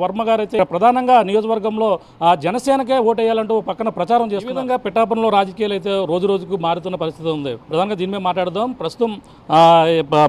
వర్మ గారు అయితే ప్రధానంగా నియోజకవర్గంలో జనసేనకే ఓటేయాలంటూ పక్కన ప్రచారం చేసే విధంగా పిఠాపురంలో రాజకీయాలు అయితే రోజు రోజుకు మారుతున్న పరిస్థితి ఉంది. ప్రధానంగా దీని మీద మాట్లాడదాం. ప్రస్తుతం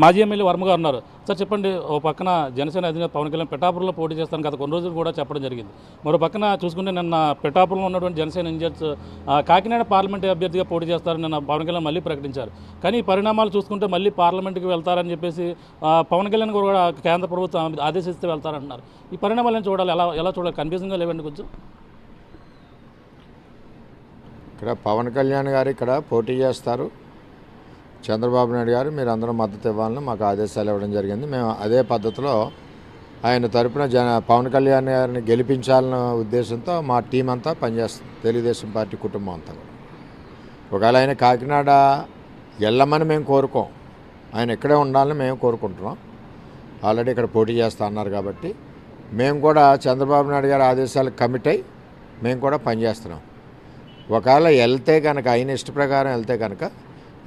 మాజీ ఎమ్మెల్యే వర్మ గారు ఉన్నారు. సార్ చెప్పండి, ఓ పక్కన జనసేన అధినేత పవన్ కళ్యాణ్ పిఠాపురంలో పోటీ చేస్తాను గత కొన్ని రోజులు కూడా చెప్పడం జరిగింది. మరో పక్కన చూసుకుంటే నిన్న పిఠాపురంలో ఉన్నటువంటి జనసేన ఇన్ఛార్జ్ కాకినాడ పార్లమెంటు అభ్యర్థిగా పోటీ చేస్తారని నిన్న పవన్ కళ్యాణ్ మళ్ళీ ప్రకటించారు. కానీ ఈ పరిణామాలు చూసుకుంటే మళ్ళీ పార్లమెంటుకి వెళ్తారని చెప్పేసి పవన్ కళ్యాణ్ కూడా కేంద్ర ప్రభుత్వం ఆదేశిస్తే వెళ్తారంటున్నారు. ఈ పరిణామాలను చూడాలి, ఎలా చూడాలి? కన్ఫ్యూజింగ్గా లేవండి కొంచెం. ఇక్కడ పవన్ కళ్యాణ్ గారు ఇక్కడ పోటీ చేస్తారు. చంద్రబాబు నాయుడు గారు మీరు అందరూ మద్దతు ఇవ్వాలని మాకు ఆదేశాలు ఇవ్వడం జరిగింది. మేము అదే పద్ధతిలో ఆయన తరపున పవన్ కళ్యాణ్ గారిని గెలిపించాలన్న ఉద్దేశంతో మా టీం అంతా పనిచేస్తుంది. తెలుగుదేశం పార్టీ కుటుంబం అంతా కూడా. ఒకవేళ ఆయన కాకినాడ వెళ్ళమని మేము కోరుకోం, ఆయన ఇక్కడే ఉండాలని మేము కోరుకుంటున్నాం. ఆల్రెడీ ఇక్కడ పోటీ చేస్తా అన్నారు కాబట్టి మేము కూడా చంద్రబాబు నాయుడు గారి ఆదేశాలకు కమిట్ అయ్యి మేము కూడా పనిచేస్తున్నాం. ఒకవేళ వెళ్తే కనుక ఆయన ఇష్ట ప్రకారం వెళ్తే కనుక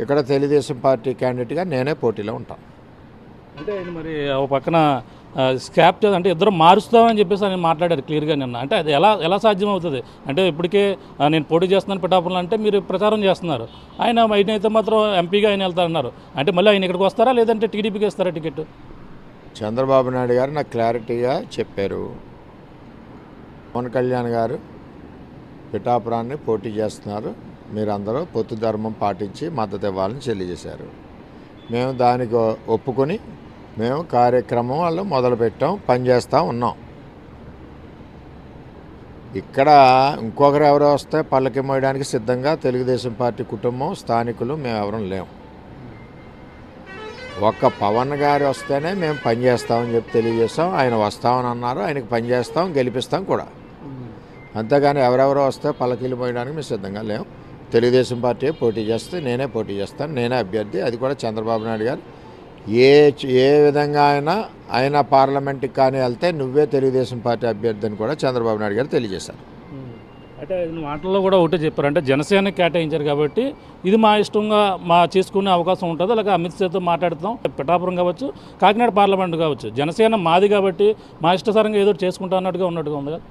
ఇక్కడ తెలుగుదేశం పార్టీ క్యాండిడేట్గా నేనే పోటీలో ఉంటాను. అంటే ఆయన మరి ఒక పక్కన స్కాప్ అంటే ఇద్దరు మారుస్తామని చెప్పేసి ఆయన మాట్లాడారు క్లియర్గా నిన్న. అంటే అది ఎలా సాధ్యం అవుతుంది? అంటే ఇప్పటికే నేను పోటీ చేస్తున్నాను పిఠాపురంలో అంటే మీరు ప్రచారం చేస్తున్నారు. ఆయన అయితే మాత్రం ఎంపీగా ఆయన వెళ్తారన్నారు. అంటే మళ్ళీ ఆయన ఇక్కడికి వస్తారా లేదంటే టీడీపీకి ఇస్తారా టికెట్? చంద్రబాబు నాయుడు గారు నాకు క్లారిటీగా చెప్పారు. పవన్ కళ్యాణ్ గారు పిఠాపురాన్ని పోటీ చేస్తున్నారు, మీరందరూ పొత్తు ధర్మం పాటించి మద్దతు ఇవ్వాలని తెలియజేశారు. మేము దానికి ఒప్పుకొని మేము కార్యక్రమం వాళ్ళు మొదలుపెట్టాం, పనిచేస్తూ ఉన్నాం. ఇక్కడ ఇంకొకరు ఎవరో వస్తే పల్లకి మోయడానికి సిద్ధంగా తెలుగుదేశం పార్టీ కుటుంబం స్థానికులు మేము ఎవరం లేము. ఒక్క పవన్ గారు వస్తేనే మేము పనిచేస్తామని చెప్పి తెలియజేస్తాం. ఆయన వస్తామని అన్నారు, ఆయనకి పనిచేస్తాం, గెలిపిస్తాం కూడా. అంతేగాని ఎవరెవరో వస్తే పల్లకీలు పోయడానికి మేము సిద్ధంగా లేము. తెలుగుదేశం పార్టీ పోటీ చేస్తే నేనే పోటీ చేస్తాను, నేనే అభ్యర్థి. అది కూడా చంద్రబాబు నాయుడు గారు ఏ విధంగా ఆయన పార్లమెంట్కి కానీ వెళ్తే నువ్వే తెలుగుదేశం పార్టీ అభ్యర్థి అని కూడా చంద్రబాబు నాయుడు గారు తెలియజేశారు. అంటే మాటల్లో కూడా ఒకటే చెప్పారు, అంటే జనసేనకి కేటాయించారు కాబట్టి ఇది మా ఇష్టంగా చేసుకునే అవకాశం ఉంటుంది. అలాగే అమిత్ షాతో మాట్లాడుతాం, పిఠాపురం కావచ్చు, కాకినాడ పార్లమెంట్ కావచ్చు, జనసేన మాది కాబట్టి మా ఇష్టసారంగా ఏదో చేసుకుంటా ఉన్నట్టుగా ఉంది కదా.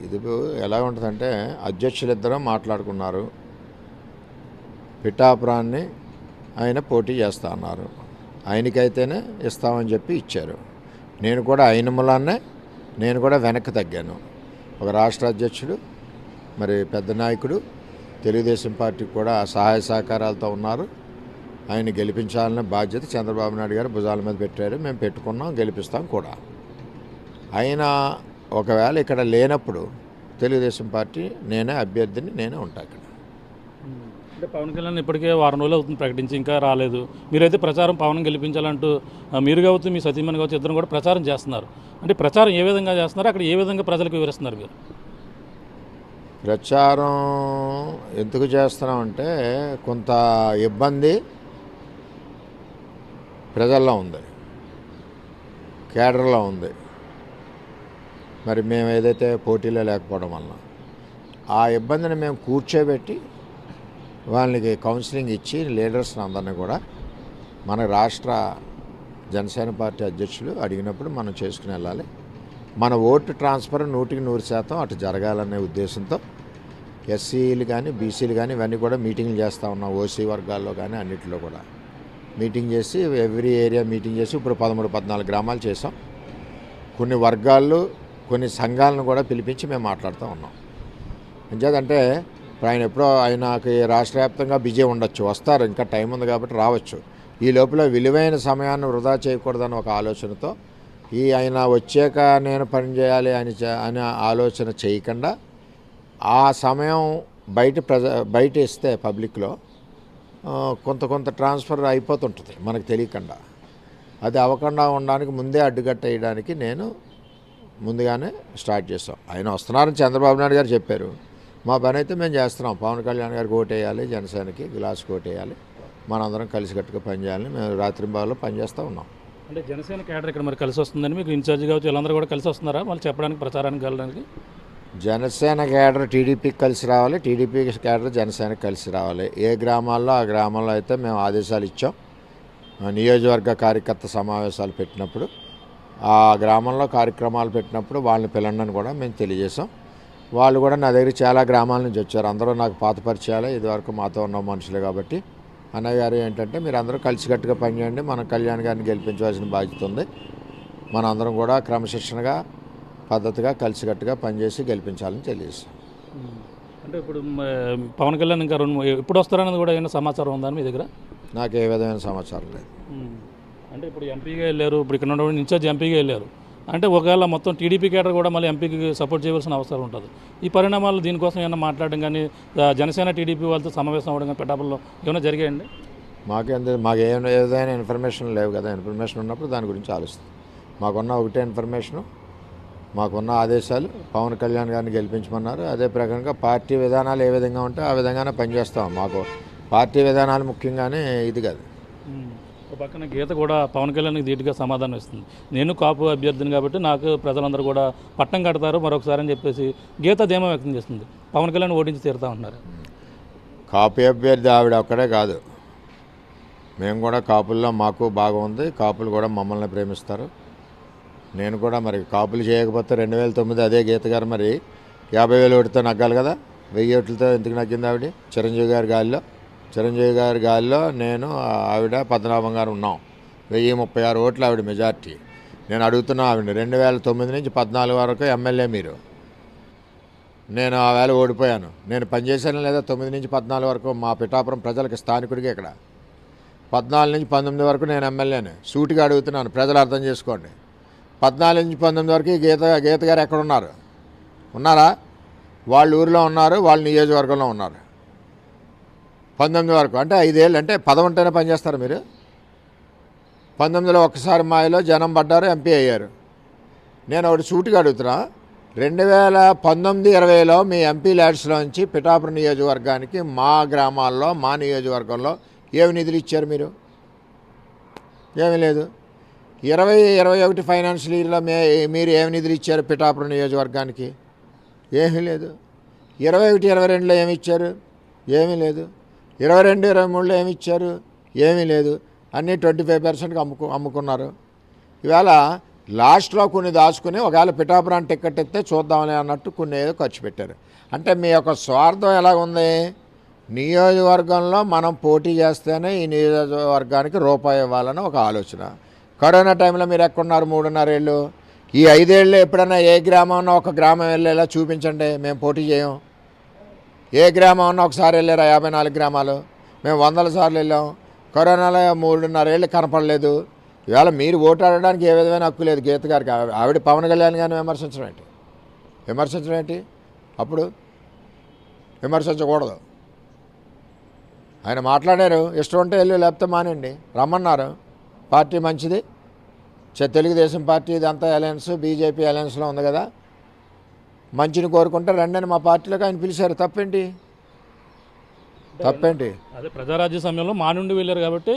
ఇది ఎలా ఉంటుందంటే అధ్యక్షులిద్దరూ మాట్లాడుకున్నారు, పిఠాపురాన్ని ఆయన పోటీ చేస్తా అన్నారు, ఆయనకైతేనే ఇస్తామని చెప్పి ఇచ్చారు. నేను కూడా ఆయన మూలాన్నే నేను కూడా వెనక్కి తగ్గాను. ఒక రాష్ట్ర అధ్యక్షుడు, మరి పెద్ద నాయకుడు, తెలుగుదేశం పార్టీకి కూడా సహాయ సహకారాలతో ఉన్నారు. ఆయన గెలిపించాలనే బాధ్యత చంద్రబాబు నాయుడు గారు భుజాల మీద పెట్టారు. మేము పెట్టుకున్నాం, గెలిపిస్తాం కూడా. ఆయన ఒకవేళ ఇక్కడ లేనప్పుడు తెలుగుదేశం పార్టీ నేనే అభ్యర్థిని, నేనే ఉంటాను ఇక్కడ. అంటే పవన్ కళ్యాణ్ ఇప్పటికే వారం రోజులు అవుతుంది ప్రకటించి, ఇంకా రాలేదు. మీరైతే ప్రచారం పవన్ గెలిపించాలంటూ మీరు కావచ్చు, మీ సతీమణి కావచ్చు, ఇద్దరు కూడా ప్రచారం చేస్తున్నారు. అంటే ప్రచారం ఏ విధంగా చేస్తున్నారు, అక్కడ ఏ విధంగా ప్రజలకు వివరిస్తున్నారు మీరు? ప్రచారం ఎందుకు చేస్తున్నామంటే కొంత ఇబ్బంది ప్రజల్లో ఉంది, కేడర్లో ఉంది. మరి మేము ఏదైతే పోటీలో లేకపోవడం వలన ఆ ఇబ్బందిని మేము కూర్చోబెట్టి వాళ్ళకి కౌన్సిలింగ్ ఇచ్చి లీడర్స్ని అందరినీ కూడా మన రాష్ట్ర జనసేన పార్టీ అధ్యక్షులు అడిగినప్పుడు మనం చేసుకుని వెళ్ళాలి. మన ఓటు ట్రాన్స్ఫర్ 100% అటు జరగాలనే ఉద్దేశంతో ఎస్సీలు కానీ బీసీలు కానీ ఇవన్నీ కూడా మీటింగ్లు చేస్తూ ఉన్నాం. ఓసీ వర్గాల్లో కానీ అన్నింటిలో కూడా మీటింగ్ చేసి ఎవ్రీ ఏరియా మీటింగ్ చేసి ఇప్పుడు 13-14 గ్రామాలు చేసాం. కొన్ని వర్గాలు కొన్ని సంఘాలను కూడా పిలిపించి మేము మాట్లాడుతూ ఉన్నాం. ఎంచేదంటే ఇప్పుడు ఆయన ఎప్పుడో ఆయనకి రాష్ట్ర వ్యాప్తంగా బిజీ ఉండొచ్చు, వస్తారు, ఇంకా టైం ఉంది కాబట్టి రావచ్చు. ఈ లోపల విలువైన సమయాన్ని వృధా చేయకూడదని ఒక ఆలోచనతో ఆయన వచ్చాక నేను పని చేయాలి అనే ఆలోచన చేయకుండా ఆ సమయం బయట ఇస్తే పబ్లిక్లో కొంత ట్రాన్స్ఫర్ అయిపోతుంటుంది మనకు తెలియకుండా. అది అవ్వకుండా ఉండడానికి ముందే అడ్డుకట్ట వేయడానికి నేను ముందుగానే స్టార్ట్ చేస్తాం. ఆయన వస్తున్నారని చంద్రబాబు నాయుడు గారు చెప్పారు. మా పని అయితే మేము చేస్తున్నాం. పవన్ కళ్యాణ్ గారికి ఓటేయాలి, జనసేనకి గ్లాస్కి ఓటేయాలి, మనందరం కలిసికట్టుగా పనిచేయాలని మేము రాత్రింబాగులో పనిచేస్తూ ఉన్నాం. అంటే జనసేన కేడర్ ఇక్కడ మరి కలిసి వస్తుందని మీకు ఇన్ఛార్జ్ కావచ్చు, వీళ్ళందరూ కూడా కలిసి వస్తున్నారా మళ్ళీ చెప్పడానికి, ప్రచారానికి వెళ్ళడానికి? జనసేన కేడర్ టీడీపీకి కలిసి రావాలి, టీడీపీ కేడర్ జనసేనకి కలిసి రావాలి. ఏ గ్రామాల్లో ఆ గ్రామంలో అయితే మేము ఆదేశాలు ఇచ్చాం. నియోజకవర్గ కార్యకర్త సమావేశాలు పెట్టినప్పుడు ఆ గ్రామంలో కార్యక్రమాలు పెట్టినప్పుడు వాళ్ళని పిలండి కూడా మేము తెలియజేసాం. వాళ్ళు కూడా నా దగ్గర చాలా గ్రామాల నుంచి వచ్చారు. అందరూ నాకు పాత పరిచయాలే, ఇదివరకు మాతో ఉన్న మనుషులే. కాబట్టి అన్నయ్య గారు ఏంటంటే మీరు అందరూ కలిసికట్టుగా పనిచేయండి, మనం కళ్యాణ్ గారిని గెలిపించవలసిన బాధ్యత ఉంది, మన అందరం కూడా క్రమశిక్షణగా పద్ధతిగా కలిసికట్టుగా పనిచేసి గెలిపించాలని తెలియజేస్తాం. అంటే ఇప్పుడు పవన్ కళ్యాణ్ ఇంకా ఎప్పుడు వస్తారన్నది కూడా ఏమైనా సమాచారం ఉందా మీ దగ్గర? నాకు ఏ విధమైన సమాచారం లేదు. అంటే ఇప్పుడు ఎంపీగా వెళ్ళారు, ఇప్పుడు ఇక్కడ ఉన్న ఇన్ఛార్జ్ ఎంపీగా వెళ్ళారు అంటే ఒకవేళ మొత్తం టీడీపీ కేడర్ కూడా మళ్ళీ ఎంపీకి సపోర్ట్ చేయవలసిన అవసరం ఉంటుంది. ఈ పరిణామాలు దీనికోసం ఏమైనా మాట్లాడడం కానీ జనసేన టీడీపీ వాళ్ళతో సమావేశం అవ్వడం కానీ పిఠాపురంలో ఏమైనా జరిగాయండి? మాకు ఏ విధమైన ఇన్ఫర్మేషన్ లేవు కదా. ఇన్ఫర్మేషన్ ఉన్నప్పుడు దాని గురించి ఆలోచిస్తాం. మాకున్న ఒకటే ఇన్ఫర్మేషను, మాకున్న ఆదేశాలు పవన్ కళ్యాణ్ గారిని గెలిపించమన్నారు. అదే ప్రకారంగా పార్టీ విధానాలు ఏ విధంగా ఉంటే ఆ విధంగానే పనిచేస్తాం. మాకు పార్టీ విధానాలు ముఖ్యంగానే ఇది కాదు. ఒక పక్కన గీత కూడా పవన్ కళ్యాణ్కి ధీటుగా సమాధానం ఇస్తుంది. నేను కాపు అభ్యర్థిని కాబట్టి నాకు ప్రజలందరూ కూడా పట్టం కడతారు మరొకసారి అని చెప్పేసి గీత ధీమా వ్యక్తం చేస్తుంది. పవన్ కళ్యాణ్ ఓడించి తీరుతా ఉంటున్నారు. కాపు అభ్యర్థి ఆవిడ ఒక్కడే కాదు, మేము కూడా కాపుల్లో మాకు బాగా ఉంది. కాపులు కూడా మమ్మల్ని ప్రేమిస్తారు. నేను కూడా మరి కాపులు చేయకపోతే 2009 అదే గీత గారు మరి 50,000 ఓటుతో నగ్గాలి కదా. 1000 ఓట్లతో ఎందుకు నగ్గింది ఆవిడ? చిరంజీవి గారి గాలిలో నేను ఆవిడ పద్మనాభం గారు ఉన్నాం. 1036 ఓట్లు ఆవిడ మెజార్టీ. నేను అడుగుతున్నా ఆవిడ 2009 నుంచి 14 వరకు ఎమ్మెల్యే మీరు. నేను ఆ వేళ ఓడిపోయాను. నేను పనిచేశాను లేదా 9 నుంచి 14 వరకు మా పిఠాపురం ప్రజలకు స్థానికుడిగా. ఇక్కడ 14 నుంచి 19 వరకు నేను ఎమ్మెల్యేని. సూటిగా అడుగుతున్నాను, ప్రజలు అర్థం చేసుకోండి. 14 నుంచి 19 వరకు గీత గారు ఎక్కడ ఉన్నారా? వాళ్ళ ఊరిలో ఉన్నారు, వాళ్ళ నియోజకవర్గంలో ఉన్నారు. 19 వరకు అంటే 5 ఏళ్ళు, అంటే 10 ఉంటేనే పనిచేస్తారు మీరు. 19లో ఒక్కసారి మాయలో జనం పడ్డారు, ఎంపీ అయ్యారు. నేను ఒకటి సూటిగా అడుగుతున్నా, 2019-20లో మీ ఎంపీ ల్యాడ్స్లోంచి పిఠాపురం నియోజకవర్గానికి మా గ్రామాల్లో మా నియోజకవర్గంలో ఏమి నిధులు ఇచ్చారు మీరు? ఏమీ లేదు. 2021 ఫైనాన్షియల్ ఇయర్లో మీరు ఏమి నిధులు ఇచ్చారు పిఠాపురం నియోజకవర్గానికి? ఏమీ లేదు. 21-22లో ఏమి ఇచ్చారు? ఏమీ లేదు. 22-23లో ఏమి ఇచ్చారు? ఏమీ లేదు. అన్నీ 25%కి అమ్ముకున్నారు. ఇవాళ లాస్ట్లో కొన్ని దాచుకుని ఒకవేళ పిఠాపురాన్ని టికెట్ ఎత్తే చూద్దామని అన్నట్టు కొన్ని ఏదో ఖర్చు పెట్టారు. అంటే మీ యొక్క స్వార్థం ఎలాగుంది? నియోజకవర్గంలో మనం పోటీ చేస్తేనే ఈ నియోజకవర్గానికి రూపాయి ఇవ్వాలని ఒక ఆలోచన. కరోనా టైంలో మీరు ఎక్కడున్నారు 3.5 ఏళ్ళు? ఈ 5 ఏళ్ళు ఎప్పుడైనా ఏ గ్రామం ఒక గ్రామం వెళ్ళేలా చూపించండి, మేము పోటీ చేయం. ఏ గ్రామం ఉన్నా ఒకసారి వెళ్ళారా? 54 గ్రామాలు మేము 100 సార్లు వెళ్ళాం. కరోనాలో 3.5 ఏళ్ళు కనపడలేదు. ఇవాళ మీరు ఓటు ఆడడానికి ఏ విధమైన హక్కు లేదు గీత గారికి. ఆవిడ పవన్ కళ్యాణ్ గారిని విమర్శించడం ఏంటి? అప్పుడు విమర్శించకూడదు. ఆయన మాట్లాడారు, ఇష్టం ఉంటే వెళ్ళి, లేకపోతే మానండి. రమ్మన్నారు, పార్టీ మంచిది. తెలుగుదేశం పార్టీ ఇదంతా అలయన్స్, బీజేపీ అలయన్స్లో ఉంది కదా, మంచిని కోరుకుంటే రండి అని మా పార్టీలోకి ఆయన పిలిచారు. తప్పేంటి? అదే ప్రజారాజ్య సమయంలో మా నుండి వెళ్ళారు కాబట్టి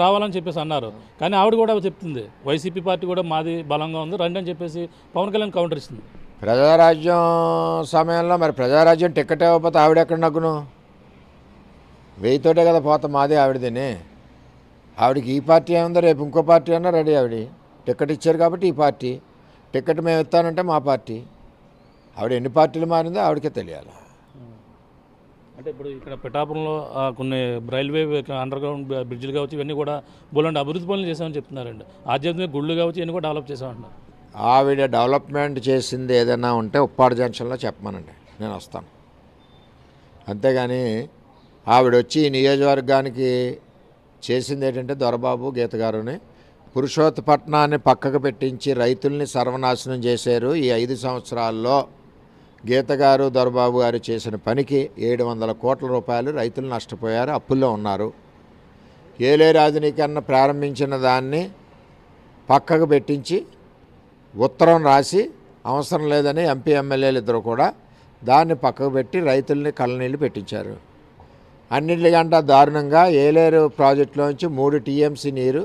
రావాలని చెప్పేసి అన్నారు. కానీ ఆవిడ కూడా చెప్తుంది వైసీపీ పార్టీ కూడా మాది బలంగా ఉంది రండి అని చెప్పేసి పవన్ కళ్యాణ్ కౌంటర్ ఇస్తుంది. ప్రజారాజ్యం సమయంలో మరి ప్రజారాజ్యం టికెట్ ఇవ్వకపోతే ఆవిడ ఎక్కడ నగ్గును? 1000తోటే కదా పోతాం. మాదే ఆవిడదేనే. ఆవిడకి ఈ పార్టీ ఏముందో, రేపు ఇంకో పార్టీ అన్నా రెడీ. ఆవిడ టికెట్ ఇచ్చారు కాబట్టి ఈ పార్టీ. టికెట్ మేము ఇస్తానంటే మా పార్టీ. ఆవిడ ఎన్ని పార్టీలు మారిందో ఆవిడకే తెలియాలి. అంటే ఇప్పుడు ఇక్కడ పిఠాపురంలో కొన్ని రైల్వే అండర్ గ్రౌండ్ బ్రిడ్జ్లు కావచ్చు, ఇవన్నీ కూడా బోలండి అభివృద్ధి పనులు చేసామని చెప్తున్నారండి. ఆధ్యాత్మిక గుళ్ళు కావచ్చు, ఇవన్నీ కూడా డెవలప్ చేసామంటున్నారు. ఆవిడ డెవలప్మెంట్ చేసింది ఏదైనా ఉంటే ఉప్పాడు జంక్షన్లో చెప్పమనండి, నేను వస్తాను. అంతేగాని ఆవిడ వచ్చి ఈ నియోజకవర్గానికి చేసింది ఏంటంటే దొరబాబు గీత గారుని పురుషోత్తపట్నాన్ని పక్కకు పెట్టించి రైతుల్ని సర్వనాశనం చేశారు. ఈ 5 సంవత్సరాల్లో గీత గారు దొరబాబు గారు చేసిన పనికి 700 కోట్ల రూపాయలు రైతులు నష్టపోయారు, అప్పుల్లో ఉన్నారు. ఏలేరు ఆధునీకరణ ప్రారంభించిన దాన్ని పక్కకు పెట్టించి ఉత్తరం రాసి అవసరం లేదని ఎంపీ ఎమ్మెల్యేలు ఇద్దరు కూడా దాన్ని పక్కకు పెట్టి రైతుల్ని కళ్ళనీళ్ళు పెట్టించారు. అన్నింటికంటే దారుణంగా ఏలేరు ప్రాజెక్టులోంచి 3 టీఎంసీ నీరు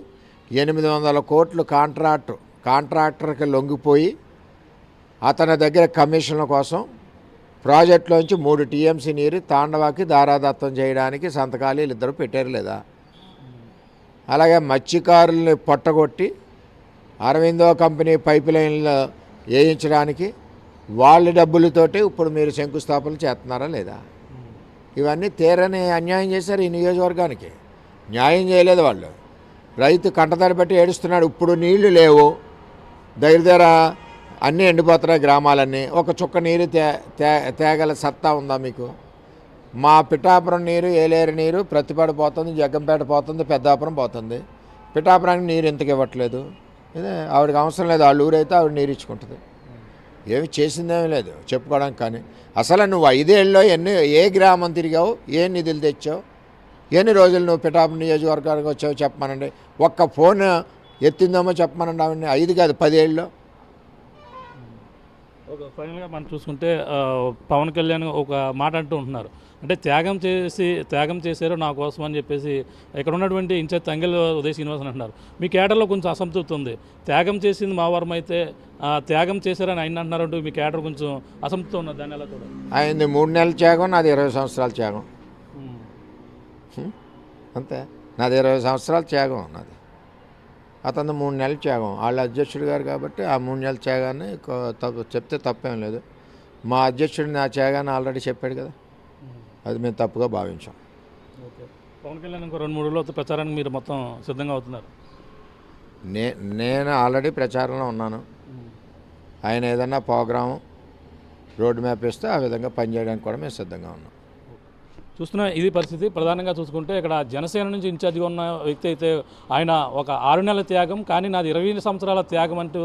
800 కోట్లు కాంట్రాక్టర్కి లొంగిపోయి అతని దగ్గర కమిషన్ల కోసం ప్రాజెక్టులోంచి 3 టీఎంసీ నీరు తాండవాకి దారాదత్తం చేయడానికి సంతకాలు వీళ్ళిద్దరూ పెట్టారు లేదా? అలాగే మత్స్యకారుల్ని పొట్టగొట్టి అరవిందో కంపెనీ పైప్ లైన్లు వేయించడానికి వాళ్ళ డబ్బులతోటి ఇప్పుడు మీరు శంకుస్థాపనలు చేస్తున్నారా లేదా? ఇవన్నీ తీరని అన్యాయం చేశారు ఈ నియోజకవర్గానికి. న్యాయం చేయలేదు వాళ్ళు. రైతు కంటతడి పెట్టి ఏడుస్తున్నాడు. ఇప్పుడు నీళ్లు లేవు, దగ్గర అన్నీ ఎండిపోతున్నాయి గ్రామాలన్నీ. ఒక చుక్క నీరు తేగల సత్తా ఉందా మీకు? మా పిఠాపురం నీరు, ఏలేరు నీరు ప్రతిపాడు పోతుంది, జగ్గంపేట పోతుంది, పెద్దాపురం పోతుంది. పిఠాపురానికి నీరు ఎందుకు ఇవ్వట్లేదు? ఇదే ఆవిడకి అవసరం లేదు. వాళ్ళ ఊరైతే ఆవిడ నీరు ఇచ్చుకుంటుంది. ఏమి చేసిందేమీ లేదు చెప్పుకోవడానికి. కానీ అసలు నువ్వు 5 ఏళ్ళలో ఏ గ్రామం తిరిగావు, ఏ నిధులు తెచ్చావు, ఎన్ని రోజులు నువ్వు పిఠాపురం నియోజకవర్గానికి వచ్చావు చెప్పమనండి. ఒక్క ఫోన్ ఎత్తిందేమో చెప్పమనండి ఆవిడని. 5 కాదు 10 ఏళ్ళలో. ఒక ఫైనల్గా మనం చూసుకుంటే పవన్ కళ్యాణ్ ఒక మాట అంటూ ఉంటున్నారు, అంటే త్యాగం చేశారు నా కోసం అని చెప్పేసి ఇక్కడ ఉన్నటువంటి ఇన్ఛార్జ్ తంగెల్ ఉదయ్ శ్రీనివాసన్ అంటున్నారు. మీ కేడర్లో కొంచెం అసంతృప్తి ఉంది. త్యాగం చేసింది మా వరం అయితే త్యాగం చేశారని ఆయన అంటున్నారంటూ మీ కేడర్ కొంచెం అసంతృప్తి ఉన్నది. దాన్ని ఎలా చూడాలి? ఆయనది 3 నెలల త్యాగం, నాది 20 సంవత్సరాల త్యాగం. అంతే, నాది 20 సంవత్సరాల త్యాగం. నాది అతను 3 నెలల త్యాగం. వాళ్ళ అధ్యక్షుడు గారు కాబట్టి ఆ 3 నెలల త్యాగాన్ని చెప్తే తప్పేం లేదు. మా అధ్యక్షుడు నా త్యాగాన్ని ఆల్రెడీ చెప్పాడు కదా, అది మేము తప్పుగా భావించాం. ఓకే, పవన్ కళ్యాణ్ ఇంకో 2-3 రోజుల్లో ప్రచారానికి మీరు మొత్తం సిద్ధంగా అవుతున్నారు? నేను ఆల్రెడీ ప్రచారంలో ఉన్నాను. ఆయన ఏదన్నా ప్రోగ్రాము రోడ్ మ్యాప్ ఇస్తే ఆ విధంగా పనిచేయడానికి కూడా మేము సిద్ధంగా ఉన్నాం. చూస్తున్న ఇది పరిస్థితి. ప్రధానంగా చూసుకుంటే ఇక్కడ జనసేన నుంచి ఇన్ఛార్జిగా ఉన్న వ్యక్తి అయితే ఆయన ఒక 6 నెలల త్యాగం, కానీ నాది 20 సంవత్సరాల త్యాగం అంటూ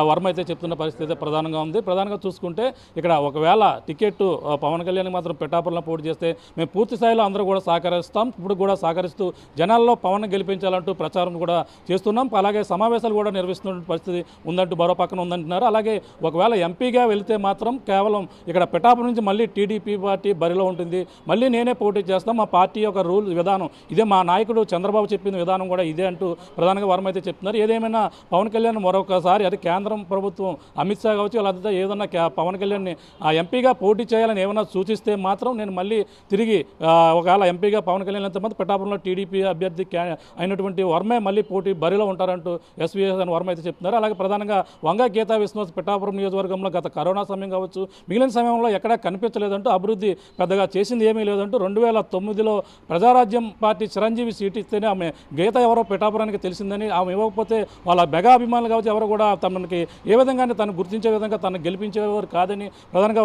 వర్మ అయితే చెప్తున్న పరిస్థితి అయితే ప్రధానంగా ఉంది. ప్రధానంగా చూసుకుంటే ఇక్కడ ఒకవేళ టికెట్ పవన్ కళ్యాణ్ మాత్రం పిఠాపురంలో పోటీ చేస్తే మేము పూర్తి స్థాయిలో అందరూ కూడా సహకరిస్తాం, ఇప్పుడు కూడా సహకరిస్తూ జనాల్లో పవన్ గెలిపించాలంటూ ప్రచారం కూడా చేస్తున్నాం. అలాగే సమావేశాలు కూడా నిర్వహిస్తున్న పరిస్థితి ఉందంటూ మరో పక్కన ఉందంటున్నారు. అలాగే ఒకవేళ ఎంపీగా వెళితే మాత్రం కేవలం ఇక్కడ పిఠాపురం నుంచి మళ్ళీ టీడీపీ పార్టీ బరిలో ఉంటుంది, మళ్ళీ నేనే పోటీ చేస్తాం, మా పార్టీ యొక్క రూల్ విధానం ఇదే, మా నాయకుడు చంద్రబాబు చెప్పిన విధానం కూడా ఇదే అంటూ ప్రధానంగా వర్మ అయితే చెప్తున్నారు. ఏదేమైనా పవన్ కళ్యాణ్ మరొకసారి అది కేంద్రం ప్రభుత్వం అమిత్ షా కావచ్చు, లేకపోతే ఏదన్నా పవన్ కళ్యాణ్ని ఎంపీగా పోటీ చేయాలని ఏమైనా సూచిస్తే మాత్రం నేను మళ్ళీ తిరిగి ఒకవేళ ఎంపీగా పవన్ కళ్యాణ్ ఎంతమంది పిఠాపురంలో టీడీపీ అభ్యర్థి అయినటువంటి వర్మే మళ్ళీ పోటీ బరిలో ఉంటారంటూ ఎస్వీఎస్ అని వర్మ అయితే చెప్తున్నారు. అలాగే ప్రధానంగా వంగ గీతా విశ్వాస్ పిఠాపురం నియోజకవర్గంలో గత కరోనా సమయం కావచ్చు, మిగిలిన సమయంలో ఎక్కడా కనిపించలేదంటూ, అభివృద్ధి పెద్దగా చేసింది ఏమీ లేదంటూ 2009లో ప్రజారాజ్యం పార్టీ చిరంజీవి సీట్ ఇస్తేనే ఆమె గీత ఎవరో పిఠాపురానికి తెలిసిందని, ఆమె ఇవ్వకపోతే వాళ్ళ మెగా అభిమానులు కావచ్చు ఎవరు కూడా తనకి ఏ విధంగానే తను గుర్తించే విధంగా తను గెలిపించేవారు కాదని ప్రధానంగా